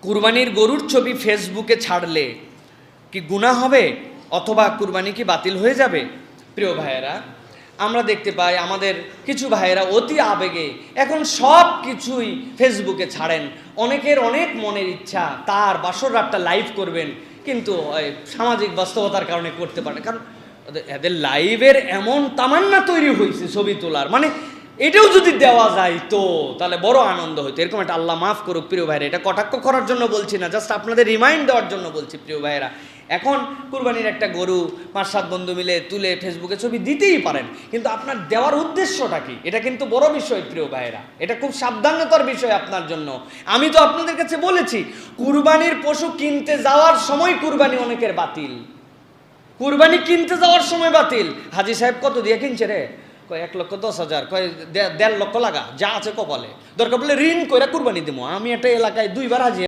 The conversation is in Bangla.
কুরবানির গরুর ছবি ফেসবুকে ছাড়লে কি গুনাহ হবে অথবা কুরবানি কি বাতিল হয়ে যাবে? প্রিয় ভাইয়েরা, আমরা দেখতে পাই আমাদের কিছু ভাইয়েরা অতি আবেগে এখন সব কিছুই ফেসবুকে ছাড়েন। অনেকের অনেক মনের ইচ্ছা তার বাসর রাতটা লাইভ করবেন, কিন্তু সামাজিক বাস্তবতার কারণে করতে পারে, কারণ এদের লাইভের এমন তামান্না তৈরি হয়েছে ছবি তোলার, মানে এটাও যদি দেওয়া যায় তো তাহলে বড় আনন্দ হইতো। এরকম একটা আল্লাহ মাফ করুক প্রিয় ভাইরা, এটা কটাক্ষ করার জন্য বলছি না, জাস্ট আপনাদের রিমাইন্ড দেওয়ার জন্য বলছি। প্রিয় ভাইরা, এখন কুরবানির একটা গরু 5-7 বন্ধু মিলে তুলে ফেসবুকে ছবি দিতেই পারেন, কিন্তু আপনার দেওয়ার উদ্দেশ্যটা কি? এটা কিন্তু বড় বিষয় প্রিয় ভাইরা, এটা খুব সাবধানতার বিষয় আপনার জন্য। আমি তো আপনাদের কাছে বলেছি কুরবানির পশু কিনতে যাওয়ার সময় কুরবানি অনেকের বাতিল, কুরবানি কিনতে যাওয়ার সময় বাতিল। হাজি সাহেব কত দিয়ে কিনছে রে? কয় 1,10,000, কয় 1.5 লক্ষ লাগা, যা আছে কপালে, দরকার বলে ঋণ কইরা কুরবানি দিব। আমি একটা এলাকায় 2 বার হাজি